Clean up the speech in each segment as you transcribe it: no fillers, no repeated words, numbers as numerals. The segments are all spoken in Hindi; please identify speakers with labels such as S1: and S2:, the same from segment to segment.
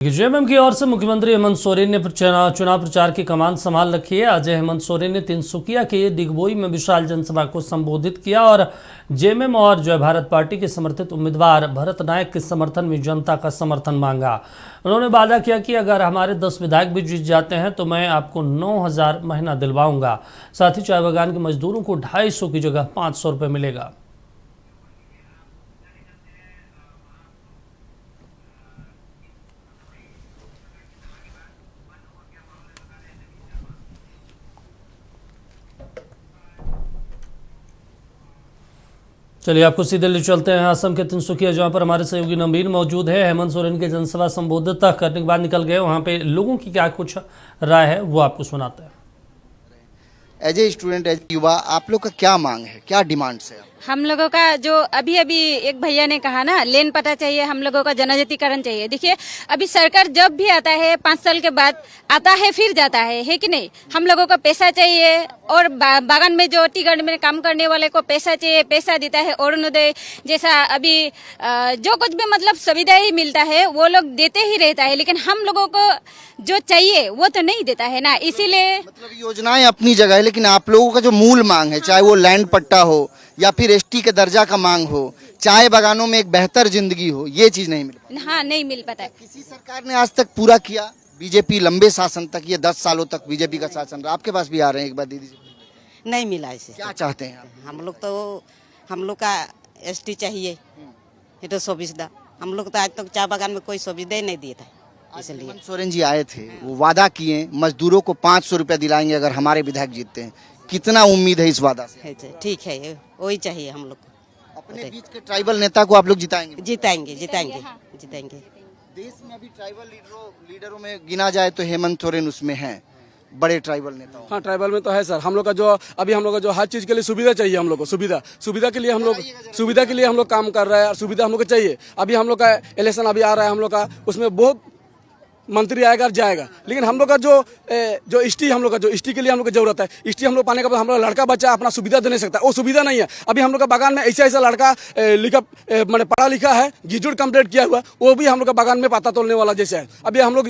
S1: जेएमएम की ओर से मुख्यमंत्री हेमंत सोरेन ने चुनाव प्रचार की कमान संभाल रखी है। आज हेमंत सोरेन ने तिनसुकिया के डिगबोई में विशाल जनसभा को संबोधित किया और जेएमएम और जय भारत पार्टी के समर्थित उम्मीदवार भरत नायक के समर्थन में जनता का समर्थन मांगा। उन्होंने वादा किया कि अगर हमारे 10 विधायक भी जीत जाते हैं तो मैं आपको 9,000 महीना दिलवाऊंगा। साथ ही चाय बागान के मजदूरों को 250 की जगह 500 रुपये मिलेगा। चलिए आपको सीधे ले चलते हैं असम के तिनसुकिया, जहां पर हमारे सहयोगी नवीन मौजूद है। हेमंत सोरेन के जनसभा संबोधित करने के बाद निकल गए, वहां पे लोगों की क्या कुछ राय है वो आपको सुनाते हैं।
S2: एज ए स्टूडेंट, एज युवा, आप लोग का क्या मांग है, क्या डिमांड्स है?
S3: हम लोगों का जो अभी एक भैया ने कहा ना, लेन पता चाहिए, हम लोगों का जनजातिकरण चाहिए। देखिए अभी सरकार जब भी आता है 5 साल के बाद आता है फिर जाता है कि नहीं। हम लोगों को पैसा चाहिए और बागान में जो टी गार्डन में काम करने वाले को पैसा चाहिए, पैसा देता है। अरुणोदय जैसा अभी जो कुछ भी मतलब सुविधा ही मिलता है वो लोग देते ही रहता है, लेकिन हम लोगों को जो चाहिए वो तो नहीं देता है ना। इसीलिए
S2: मतलब योजनाएं अपनी जगह है, लेकिन आप लोगों का जो मूल मांग है, चाहे वो लैंड पट्टा हो या फिर एसटी के दर्जा का मांग हो, चाय बागानों में एक बेहतर जिंदगी हो, ये चीज नहीं मिल पाती।
S3: हाँ, नहीं मिल पाता है।
S2: किसी सरकार ने आज तक पूरा किया? बीजेपी लंबे शासन तक, ये 10 सालों तक बीजेपी का शासन रहा। आपके पास भी आ रहे हैं, एक बार दीदी जी।
S4: नहीं मिला इसे।
S2: क्या चाहते हैं आप?
S4: हम लोग का एसटी चाहिए, ये तो सुविधा। हम लोग तो आज तक चाय बागान में कोई सुविधा ही नहीं दिया था, इसलिए
S2: हेमंत सोरेन जी आए थे, वो वादा किए मजदूरों को 500 रुपया दिलाएंगे अगर हमारे विधायक जीतते हैं। कितना उम्मीद है इस वादा से?
S4: ठीक है, वही चाहिए हम लोग को।
S2: अपने बीच के ट्राइबल नेता को आप लोग जिताएंगे?
S4: जिताएंगे।
S2: देश में अभी ट्राइबल लीडरों में गिना जाए तो हेमंत सोरेन उसमें हैं, बड़े ट्राइबल नेताओं।
S5: हाँ, ट्राइबल में तो है सर। हम लोग का जो अभी हम लोग का जो हर चीज के लिए सुविधा चाहिए, हम लोग को सुविधा के लिए हम लोग काम कर रहे हैं और सुविधा हम लोग को चाहिए। अभी हम लोग का इलेक्शन अभी आ रहा है, हम लोग का उसमें बहुत मंत्री आएगा और जाएगा, लेकिन हम लोग का जो एसटी के लिए हम लोग को जरूरत है। एसटी हम लोग पाने के बाद हम लोग लड़का बच्चा अपना सुविधा दे नहीं सकता, वो सुविधा नहीं है। अभी हम लोग का बागान में ऐसा लड़का मैंने पढ़ा लिखा है, ग्रेजुएट कंप्लीट किया हुआ, वो भी हम लोग का बागान में पाता तोड़ने वाला जैसे है। अभी हम लोग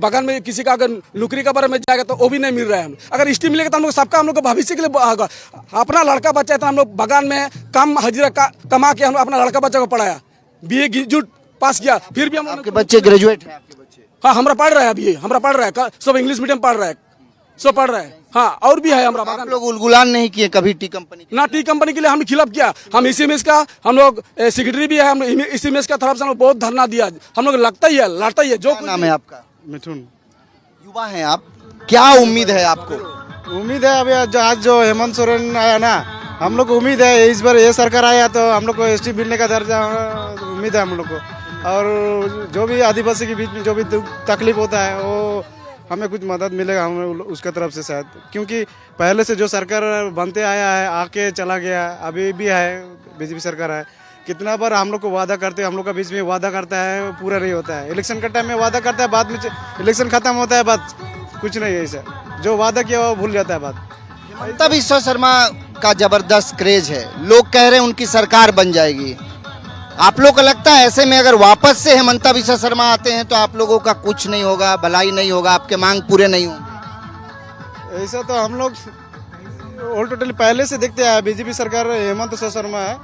S5: बागान में किसी का अगर नौकरी का बारे में जाएगा तो वो भी नहीं मिल रहा है। अगर एसटी मिलेगा तो हम लोग सबका, हम लोग का भविष्य के लिए होगा। अपना लड़का बच्चा है तो हम लोग बागान में कम हजीरा कमा के हम लोग अपना लड़का बच्चा को पढ़ाया, BA ग्रेजुएट पास किया, फिर भी हम
S2: आपके बच्चे ग्रेजुएट हैं?
S5: हाँ, हमारा पढ़ रहा है, अभी हमारा पढ़ रहा है, सब इंग्लिश मीडियम पढ़ रहा है, सब पढ़ रहा है। हाँ, और भी है हमारा बागान।
S2: आप लोग उलगुलान नहीं किए कभी टी कंपनी
S5: ना? टी कंपनी के लिए हम खिलाफ किया। हम ECMS का हम लोग सेक्रेटरी भी है, हम ECMS का तरफ से हम बहुत धरना दिया। हम लोग लड़ता ही है। जो
S2: नाम है आपका?
S6: मिथुन।
S2: युवा हैं आप, क्या उम्मीद है आपको?
S6: उम्मीद है अभी आज जो हेमंत सोरेन आया ना, हम लोग को उम्मीद है इस बार ये सरकार आया तो हम लोग को एसटी मिलने का दर्जा उम्मीद है हम लोग को। और जो भी आदिवासी के बीच में जो भी तकलीफ होता है वो हमें कुछ मदद मिलेगा हमें उसके तरफ से शायद, क्योंकि पहले से जो सरकार बनते आया है, आके चला गया, अभी भी है बीजेपी सरकार है। कितना बार हम लोग को वादा करते हैं, हम लोग का बीच में वादा करता है, पूरा नहीं होता है। इलेक्शन का टाइम में वादा करता है, बाद में इलेक्शन खत्म होता है, बात कुछ नहीं है। ऐसा जो वादा किया वो भूल जाता है बात।
S2: हिमंता बिस्वा शर्मा का जबरदस्त क्रेज है, लोग कह रहे हैं उनकी सरकार बन जाएगी। आप लोग को लगता है ऐसे में अगर वापस से हेमंता बिस्वा शर्मा आते हैं तो आप लोगों का कुछ नहीं होगा, भलाई नहीं होगा, आपके मांग पूरे नहीं होंगे?
S6: ऐसा तो हम लोग ऑल टोटली पहले से देखते हैं। बीजेपी सरकार हेमंत बिस्वा शर्मा है,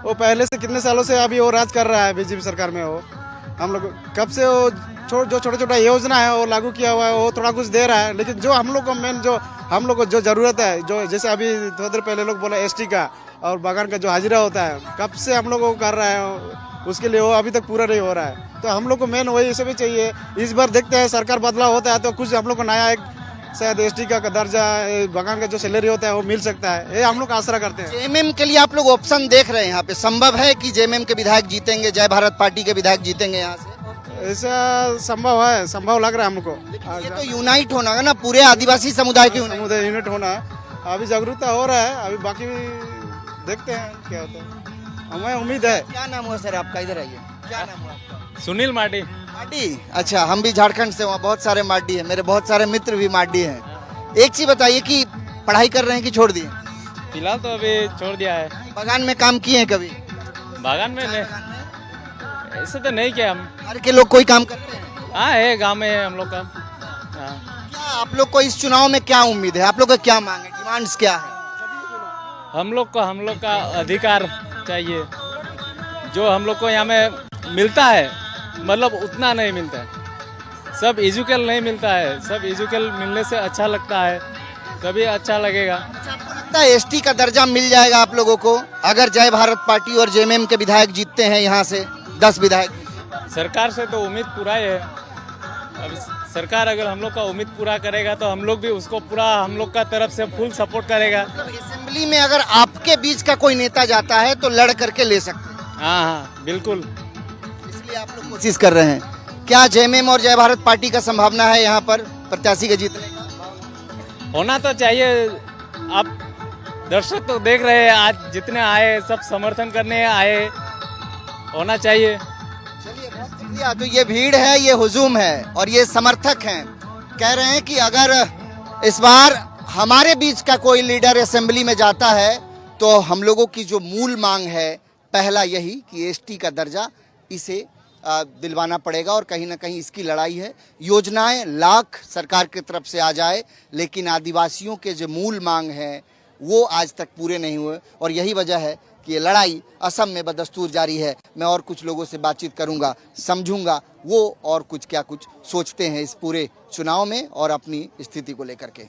S6: वो पहले से कितने सालों से अभी वो राज कर रहा है बीजेपी सरकार में। वो हम लोग कब से वो जो छोटा योजना है वो लागू किया हुआ है, वो थोड़ा कुछ दे रहा है, लेकिन जो हम लोग को मेन जो हम लोग को जो जरूरत है, जो जैसे अभी थोड़ी देर पहले लोग बोला एसटी का और बागान का जो हाजिरा होता है, कब से हम लोग को कर रहा है, उसके लिए वो अभी तक पूरा नहीं हो रहा है। तो हम लोग को मेन वही सब चाहिए। इस बार देखते हैं सरकार बदलाव होता है तो कुछ हम लोग को नया एक शायद एसटी का दर्जा, बागान का जो सैलरी होता है वो मिल सकता है, ये हम लोग आसरा करते हैं।
S2: जेएमएम के लिए आप लोग ऑप्शन देख रहे हैं यहाँ पे? संभव है कि जेएमएम के विधायक जीतेंगे, जय भारत पार्टी के विधायक जीतेंगे यहाँ से?
S6: ऐसा संभव है, संभव लग रहा है हमको।
S2: ये तो यूनाइट होना है ना, पूरे आदिवासी समुदाय के
S6: यूनिट होना है। अभी जागरूकता हो रहा है, अभी बाकी देखते हैं क्या होता है, हमें उम्मीद है।
S2: क्या नाम हुआ सर आपका? इधर आइए। क्या नाम हुआ आपका?
S7: सुनील मार्डी।
S2: मार्डी? अच्छा, हम भी झारखंड से, वहाँ बहुत सारे मार्डी हैं, मेरे बहुत सारे मित्र भी मार्डी हैं। एक चीज बताइए कि पढ़ाई कर रहे हैं कि छोड़ दिए?
S7: फिलहाल तो अभी छोड़ दिया है।
S2: बागान में काम किए हैं कभी?
S7: बागान में नहीं, ऐसे तो नहीं किया हम।
S2: घर के लोग कोई काम करते हैं?
S7: हाँ है, गांव में है हम लोग का। हाँ।
S2: क्या आप लोग को इस चुनाव में क्या उम्मीद है? आप लोग का क्या मांग है, डिमांड्स क्या है?
S7: हम लोग का अधिकार चाहिए, जो हम लोग को यहाँ में मिलता है, मतलब उतना नहीं मिलता है। सब एजुकेल नहीं मिलता है, सब एजुकेल मिलने से अच्छा लगता है, तभी अच्छा लगेगा।
S2: अच्छा, आपको लगता है एसटी का दर्जा मिल जाएगा आप लोगों को अगर जय भारत पार्टी और जेएमएम के विधायक जीतते हैं यहाँ से 10 विधायक?
S7: सरकार से तो उम्मीद पूरा ही है। अब सरकार अगर हम लोग का उम्मीद पूरा करेगा तो हम लोग भी उसको पूरा हम लोग का तरफ से फुल सपोर्ट करेगा।
S2: असेंबली में अगर आपके बीच का कोई नेता जाता है तो लड़ करके ले सकते हैं।
S7: हाँ, बिल्कुल।
S2: इसलिए आप लोग कोशिश कर रहे हैं। क्या जेएमएम और जय भारत पार्टी का संभावना है यहाँ पर प्रत्याशी के जीतने का?
S7: होना तो चाहिए। आप दर्शक तो देख रहे हैं, आज जितने आए सब समर्थन करने आए, होना चाहिए।
S2: चलिए, बहुत शुक्रिया। तो ये भीड़ है, ये हुजूम है और ये समर्थक हैं, कह रहे हैं कि अगर इस बार हमारे बीच का कोई लीडर असेंबली में जाता है तो हम लोगों की जो मूल मांग है, पहला यही कि एसटी का दर्जा इसे दिलवाना पड़ेगा और कहीं ना कहीं इसकी लड़ाई है। योजनाएं लाख सरकार की तरफ से आ जाए, लेकिन आदिवासियों के जो मूल मांग है वो आज तक पूरे नहीं हुए और यही वजह है कि ये लड़ाई असम में बदस्तूर जारी है। मैं और कुछ लोगों से बातचीत करूंगा, समझूंगा वो और कुछ क्या कुछ सोचते हैं इस पूरे चुनाव में और अपनी स्थिति को लेकर के।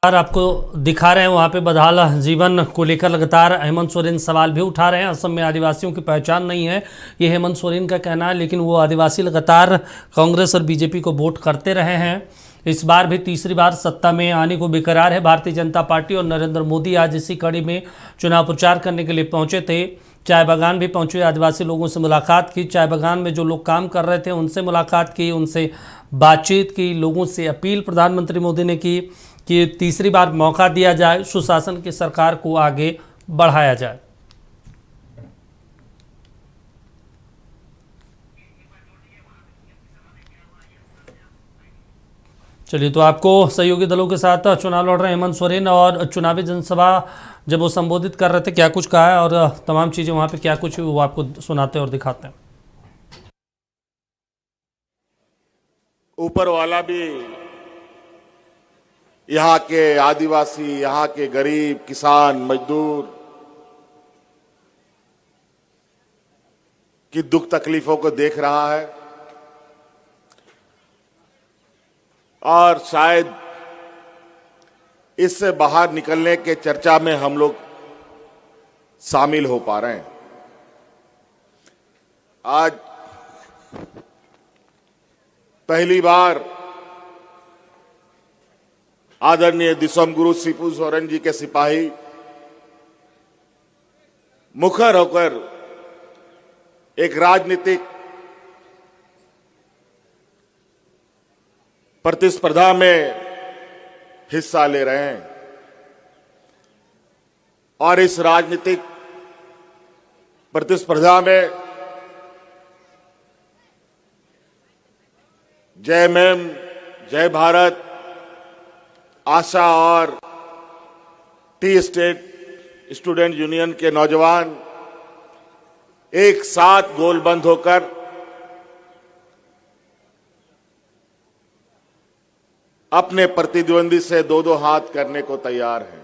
S1: आपको दिखा रहे हैं वहाँ पे बदहाल जीवन को लेकर लगातार हेमंत सोरेन सवाल भी उठा रहे हैं। असम में आदिवासियों की पहचान नहीं है, ये हेमंत सोरेन का कहना है, लेकिन वो आदिवासी लगातार कांग्रेस और बीजेपी को वोट करते रहे हैं। इस बार भी तीसरी बार सत्ता में आने को बेकरार है। भारतीय जनता पार्टी और नरेंद्र मोदी आज इसी कड़ी में चुनाव प्रचार करने के लिए पहुंचे थे। चाय बागान भी पहुंचे, आदिवासी लोगों से मुलाकात की, चाय बागान में जो लोग काम कर रहे थे उनसे मुलाकात की, उनसे बातचीत की, लोगों से अपील प्रधानमंत्री मोदी ने की कि तीसरी बार मौका दिया जाए, सुशासन की सरकार को आगे बढ़ाया जाए। चलिए, तो आपको सहयोगी दलों के साथ चुनाव लड़ रहे हेमंत सोरेन और चुनावी जनसभा जब वो संबोधित कर रहे थे क्या कुछ कहा है और तमाम चीज़ें वहाँ पे क्या कुछ वो आपको सुनाते और दिखाते हैं।
S8: ऊपर वाला भी यहाँ के आदिवासी, यहाँ के गरीब, किसान, मजदूर की दुख तकलीफों को देख रहा है और शायद इससे बाहर निकलने के चर्चा में हम लोग शामिल हो पा रहे हैं। आज पहली बार आदरणीय दिसोम गुरु शिपू सोरेन जी के सिपाही मुखर होकर एक राजनीतिक प्रतिस्पर्धा में हिस्सा ले रहे हैं और इस राजनीतिक प्रतिस्पर्धा में जेएमएम, जय भारत, आशा और टी स्टेट स्टूडेंट यूनियन के नौजवान एक साथ गोलबंद होकर अपने प्रतिद्वंदी से दो हाथ करने को तैयार हैं।